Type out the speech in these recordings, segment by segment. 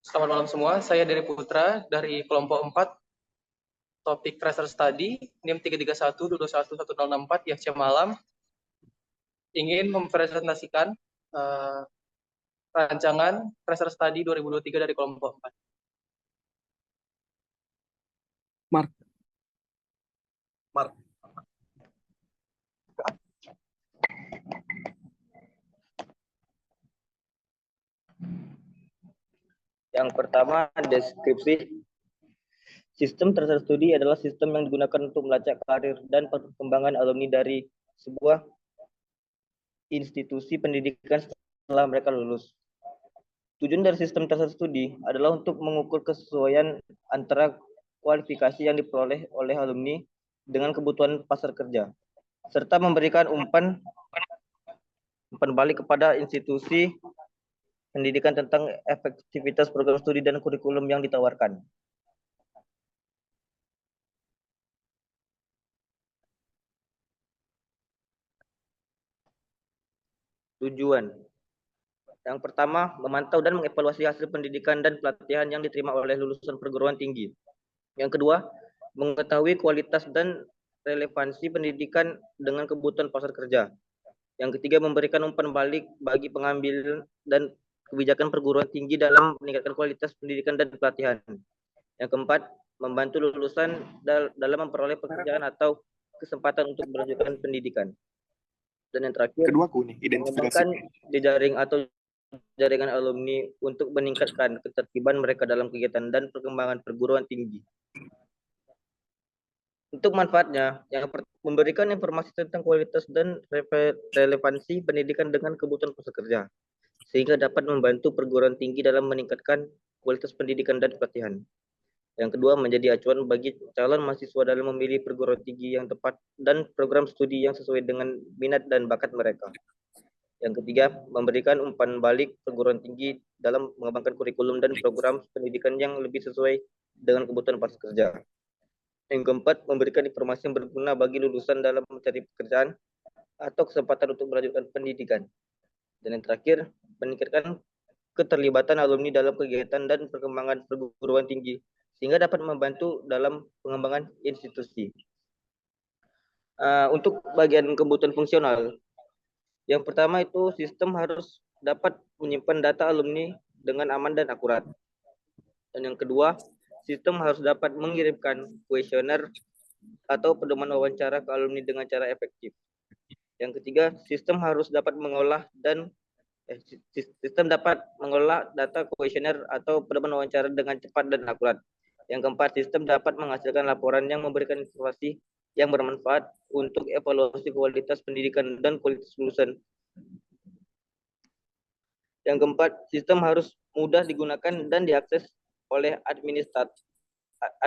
Selamat malam semua, saya Dery Putra dari kelompok 4, topik Tracer Study, NIM 331221164 di Aceh Malam, ingin mempresentasikan rancangan Tracer Study 2023 dari kelompok 4. Mark. Yang pertama, deskripsi. Sistem Tracer Study adalah sistem yang digunakan untuk melacak karir dan perkembangan alumni dari sebuah institusi pendidikan setelah mereka lulus. Tujuan dari sistem Tracer Study adalah untuk mengukur kesesuaian antara kualifikasi yang diperoleh oleh alumni dengan kebutuhan pasar kerja, serta memberikan umpan balik kepada institusi pendidikan tentang efektivitas program studi dan kurikulum yang ditawarkan. Tujuan. Yang pertama, memantau dan mengevaluasi hasil pendidikan dan pelatihan yang diterima oleh lulusan perguruan tinggi. Yang kedua, mengetahui kualitas dan relevansi pendidikan dengan kebutuhan pasar kerja. Yang ketiga, memberikan umpan balik bagi pengambil dan kebijakan perguruan tinggi dalam meningkatkan kualitas pendidikan dan pelatihan. Yang keempat, membantu lulusan dalam memperoleh pekerjaan atau kesempatan untuk melanjutkan pendidikan. Dan yang terakhir, mengembangkan jejaring atau jaringan alumni untuk meningkatkan ketertiban mereka dalam kegiatan dan perkembangan perguruan tinggi. Untuk manfaatnya, yang memberikan informasi tentang kualitas dan relevansi pendidikan dengan kebutuhan pasar kerja, sehingga dapat membantu perguruan tinggi dalam meningkatkan kualitas pendidikan dan pelatihan. Yang kedua, menjadi acuan bagi calon mahasiswa dalam memilih perguruan tinggi yang tepat dan program studi yang sesuai dengan minat dan bakat mereka. Yang ketiga, memberikan umpan balik perguruan tinggi dalam mengembangkan kurikulum dan program pendidikan yang lebih sesuai dengan kebutuhan pasar kerja. Yang keempat, memberikan informasi yang berguna bagi lulusan dalam mencari pekerjaan atau kesempatan untuk melanjutkan pendidikan. Dan yang terakhir, meningkatkan keterlibatan alumni dalam kegiatan dan perkembangan perguruan tinggi, sehingga dapat membantu dalam pengembangan institusi. Untuk bagian kebutuhan fungsional, yang pertama itu sistem harus dapat menyimpan data alumni dengan aman dan akurat. Dan yang kedua, sistem harus dapat mengirimkan kuesioner atau pedoman wawancara ke alumni dengan cara efektif. Yang ketiga, sistem harus dapat mengolah data kuesioner atau pedoman wawancara dengan cepat dan akurat. Yang keempat, sistem dapat menghasilkan laporan yang memberikan informasi yang bermanfaat untuk evaluasi kualitas pendidikan dan kualitas lulusan. Yang keempat, sistem harus mudah digunakan dan diakses oleh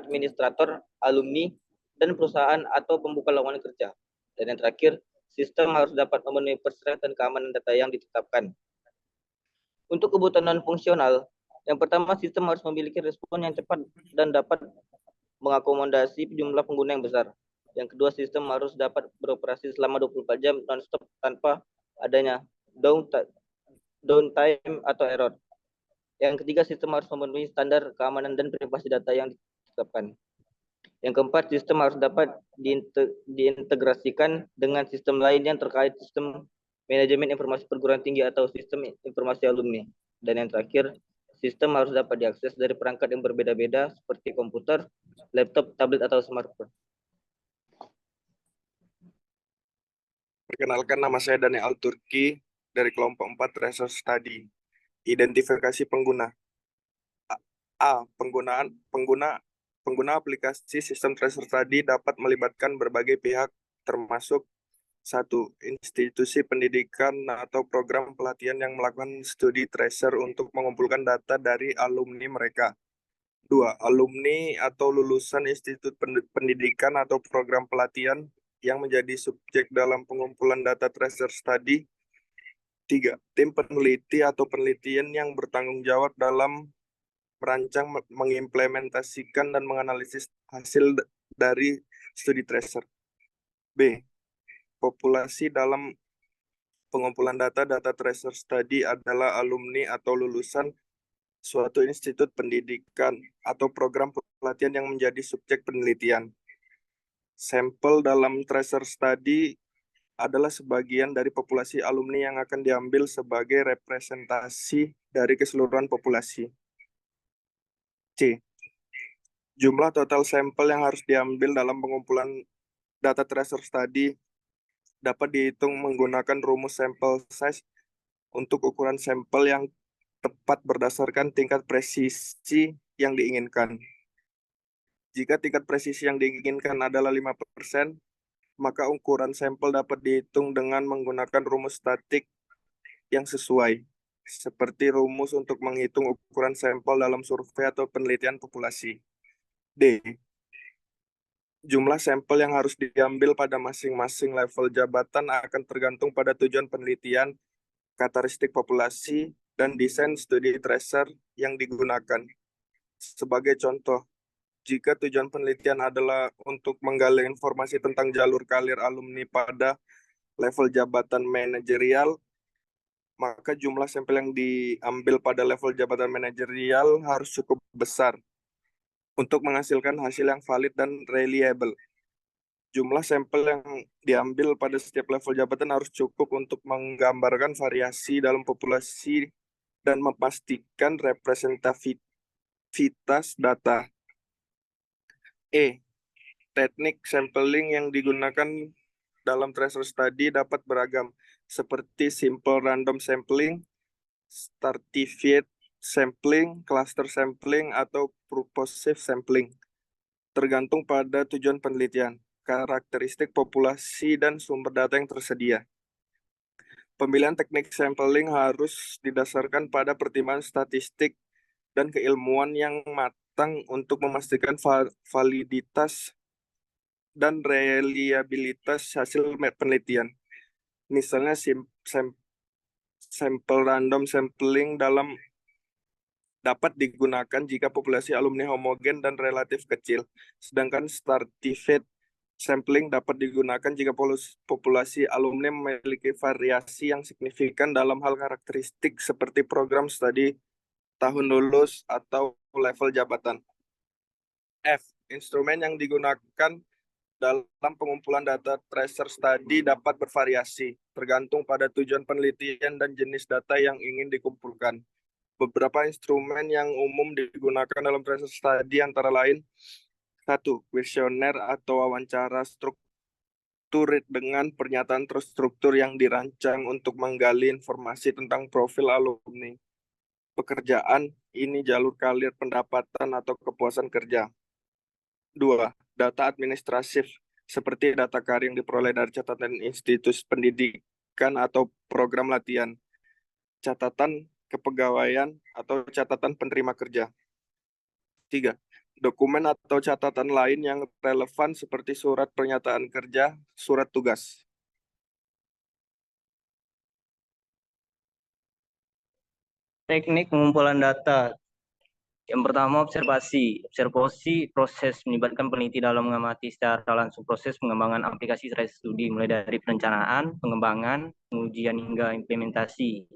administrator, alumni, dan perusahaan atau pembuka lowongan kerja. Dan yang terakhir, sistem harus dapat memenuhi persyaratan keamanan data yang ditetapkan. Untuk kebutuhan non-fungsional, yang pertama, sistem harus memiliki respon yang cepat dan dapat mengakomodasi jumlah pengguna yang besar. Yang kedua, sistem harus dapat beroperasi selama 24 jam non-stop tanpa adanya downtime atau error. Yang ketiga, sistem harus memenuhi standar keamanan dan privasi data yang ditetapkan. Yang keempat, sistem harus dapat diintegrasikan dengan sistem lain yang terkait sistem manajemen informasi perguruan tinggi atau sistem informasi alumni. Dan yang terakhir, sistem harus dapat diakses dari perangkat yang berbeda-beda seperti komputer, laptop, tablet, atau smartphone. Perkenalkan, nama saya Daniel Turki dari kelompok 4 Tracer Study. Identifikasi pengguna. Pengguna aplikasi sistem Tracer Study dapat melibatkan berbagai pihak termasuk 1. Institusi pendidikan atau program pelatihan yang melakukan studi tracer untuk mengumpulkan data dari alumni mereka. 2. Alumni atau lulusan institut pendidikan atau program pelatihan yang menjadi subjek dalam pengumpulan data tracer study. 3. Tim peneliti atau penelitian yang bertanggung jawab dalam merancang, mengimplementasikan, dan menganalisis hasil dari studi tracer. B. Populasi dalam pengumpulan data tracer study adalah alumni atau lulusan suatu institut pendidikan atau program pelatihan yang menjadi subjek penelitian. Sampel dalam tracer study adalah sebagian dari populasi alumni yang akan diambil sebagai representasi dari keseluruhan populasi. C. Jumlah total sampel yang harus diambil dalam pengumpulan data tracer study dapat dihitung menggunakan rumus sample size untuk ukuran sampel yang tepat berdasarkan tingkat presisi yang diinginkan. Jika tingkat presisi yang diinginkan adalah 5%, maka ukuran sampel dapat dihitung dengan menggunakan rumus statik yang sesuai, seperti rumus untuk menghitung ukuran sampel dalam survei atau penelitian populasi. D. Jumlah sampel yang harus diambil pada masing-masing level jabatan akan tergantung pada tujuan penelitian, karakteristik populasi, dan desain studi tracer yang digunakan. Sebagai contoh, jika tujuan penelitian adalah untuk menggali informasi tentang jalur karir alumni pada level jabatan manajerial, maka jumlah sampel yang diambil pada level jabatan manajerial harus cukup besar untuk menghasilkan hasil yang valid dan reliable. Jumlah sampel yang diambil pada setiap level jabatan harus cukup untuk menggambarkan variasi dalam populasi dan memastikan representativitas data. E. Teknik sampling yang digunakan dalam tracer study dapat beragam, seperti simple random sampling, stratified sampling, cluster sampling, atau purposive sampling, tergantung pada tujuan penelitian, karakteristik populasi, dan sumber data yang tersedia. Pemilihan teknik sampling harus didasarkan pada pertimbangan statistik dan keilmuan yang matang untuk memastikan validitas dan reliabilitas hasil penelitian. Misalnya sampel random sampling dapat digunakan jika populasi alumni homogen dan relatif kecil, sedangkan stratified sampling dapat digunakan jika populasi alumni memiliki variasi yang signifikan dalam hal karakteristik seperti program studi, tahun lulus, atau level jabatan. F. Instrumen yang digunakan dalam pengumpulan data tracer study dapat bervariasi, tergantung pada tujuan penelitian dan jenis data yang ingin dikumpulkan. Beberapa instrumen yang umum digunakan dalam tracer study antara lain: 1. Kuesioner atau wawancara struktur dengan pernyataan terstruktur yang dirancang untuk menggali informasi tentang profil alumni. Pekerjaan, ini jalur karir, pendapatan, atau kepuasan kerja. 2. Data administratif, seperti data karir yang diperoleh dari catatan institusi pendidikan atau program latihan, catatan kepegawaian, atau catatan penerima kerja. 3. Dokumen atau catatan lain yang relevan seperti surat pernyataan kerja, surat tugas. Teknik pengumpulan data. Yang pertama, observasi. Observasi proses melibatkan peneliti dalam mengamati secara langsung proses pengembangan aplikasi tracer studi, mulai dari perencanaan, pengembangan, pengujian hingga implementasi.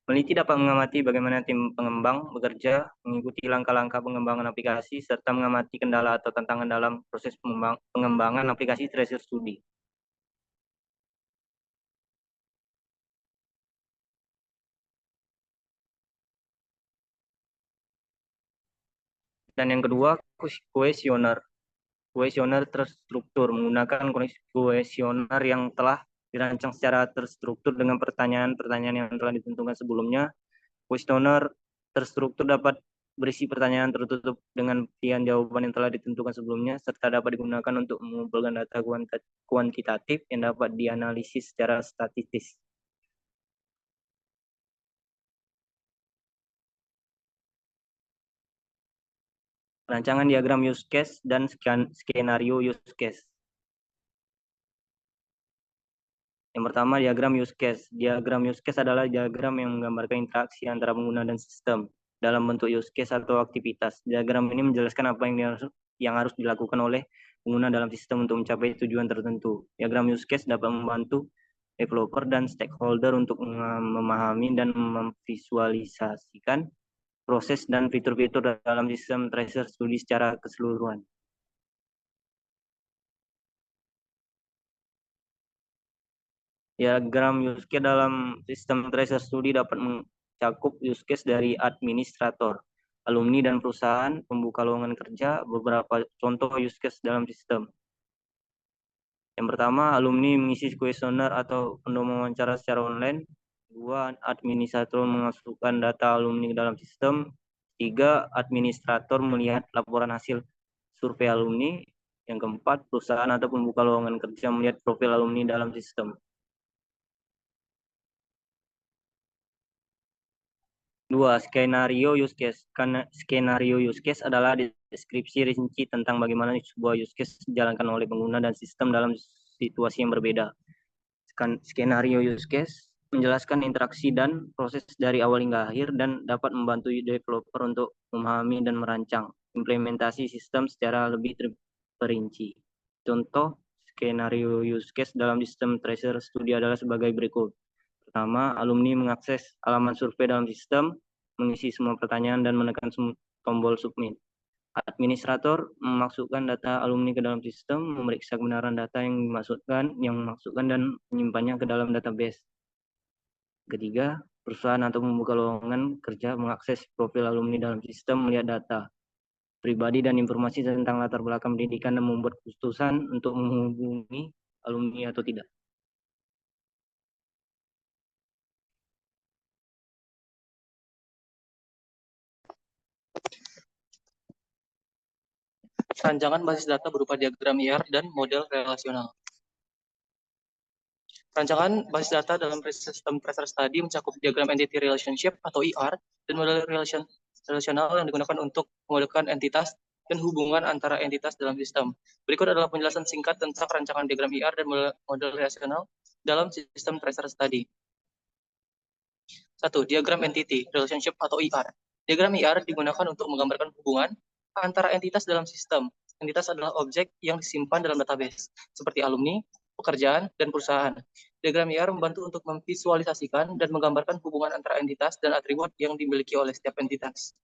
Peneliti dapat mengamati bagaimana tim pengembang bekerja, mengikuti langkah-langkah pengembangan aplikasi, serta mengamati kendala atau tantangan dalam proses pengembangan aplikasi tracer studi. Dan yang kedua, kuesioner. Kuesioner terstruktur menggunakan kuesioner yang telah dirancang secara terstruktur dengan pertanyaan-pertanyaan yang telah ditentukan sebelumnya. Kuesioner terstruktur dapat berisi pertanyaan tertutup dengan pilihan jawaban yang telah ditentukan sebelumnya, serta dapat digunakan untuk mengumpulkan data kuantitatif yang dapat dianalisis secara statistis. Rancangan diagram use case dan skenario use case. Yang pertama, diagram use case. Diagram use case adalah diagram yang menggambarkan interaksi antara pengguna dan sistem dalam bentuk use case atau aktivitas. Diagram ini menjelaskan apa yang harus dilakukan oleh pengguna dalam sistem untuk mencapai tujuan tertentu. Diagram use case dapat membantu developer dan stakeholder untuk memahami dan memvisualisasikan proses, dan fitur-fitur dalam sistem tracer studi secara keseluruhan. Diagram use case dalam sistem tracer studi dapat mencakup use case dari administrator, alumni dan perusahaan, pembuka lowongan kerja. Beberapa contoh use case dalam sistem. Yang pertama, alumni mengisi kuesioner atau wawancara secara online. 2, administrator memasukkan data alumni dalam sistem. 3, administrator melihat laporan hasil survei alumni. Yang keempat, perusahaan atau pembuka lowongan kerja melihat profil alumni dalam sistem. 2, skenario use case. Skenario use case adalah deskripsi rinci tentang bagaimana sebuah use case dijalankan oleh pengguna dan sistem dalam situasi yang berbeda. Skenario use case menjelaskan interaksi dan proses dari awal hingga akhir dan dapat membantu developer untuk memahami dan merancang implementasi sistem secara lebih terperinci. Contoh skenario use case dalam sistem tracer studi adalah sebagai berikut. Pertama, alumni mengakses halaman survei dalam sistem, mengisi semua pertanyaan dan menekan tombol submit. Administrator memasukkan data alumni ke dalam sistem, memeriksa kebenaran data yang dimasukkan dan menyimpannya ke dalam database. Ketiga, perusahaan atau pembuka lowongan kerja mengakses profil alumni dalam sistem, melihat data pribadi dan informasi tentang latar belakang pendidikan dan membuat keputusan untuk menghubungi alumni atau tidak. Rancangan basis data berupa diagram IR dan model relasional. Rancangan basis data dalam sistem tracer study mencakup diagram entity relationship atau IR dan model relasional yang digunakan untuk memodelkan entitas dan hubungan antara entitas dalam sistem. Berikut adalah penjelasan singkat tentang rancangan diagram IR dan model relasional dalam sistem tracer study. 1. Diagram entity relationship atau IR. Diagram IR digunakan untuk menggambarkan hubungan antara entitas dalam sistem. Entitas adalah objek yang disimpan dalam database, seperti alumni, pekerjaan, dan perusahaan. Diagram IR membantu untuk memvisualisasikan dan menggambarkan hubungan antara entitas dan atribut yang dimiliki oleh setiap entitas.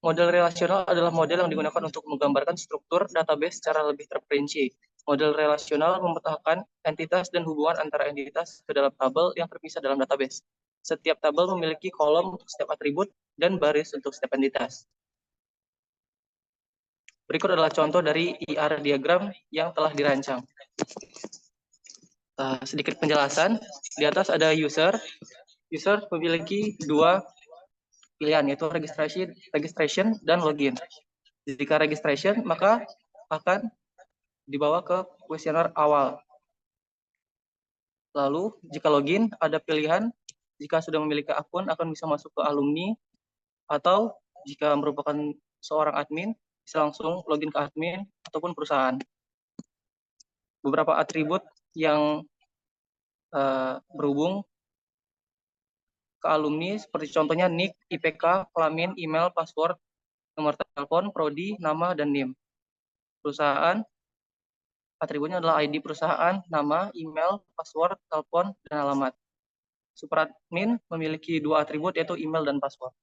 Model relasional adalah model yang digunakan untuk menggambarkan struktur database secara lebih terperinci. Model relasional memetakan entitas dan hubungan antara entitas ke dalam tabel yang terpisah dalam database. Setiap tabel memiliki kolom untuk setiap atribut dan baris untuk setiap entitas. Berikut adalah contoh dari IR diagram yang telah dirancang. Sedikit penjelasan. Di atas ada user. User memiliki dua pilihan, yaitu registration dan login. Jika registration, maka akan dibawa ke kuesioner awal. Lalu, jika login, ada pilihan. Jika sudah memiliki akun, akan bisa masuk ke alumni. Atau jika merupakan seorang admin, bisa langsung login ke admin ataupun perusahaan. Beberapa atribut yang berhubung ke alumni seperti contohnya NIK, IPK, kelamin, email, password, nomor telepon, prodi, nama, dan NIM. Perusahaan, atributnya adalah ID perusahaan, nama, email, password, telepon, dan alamat. Superadmin memiliki dua atribut yaitu email dan password.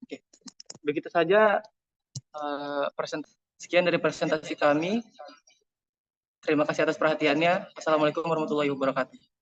Oke. Begitu saja sekian dari presentasi kami. Terima kasih atas perhatiannya. Assalamualaikum warahmatullahi wabarakatuh.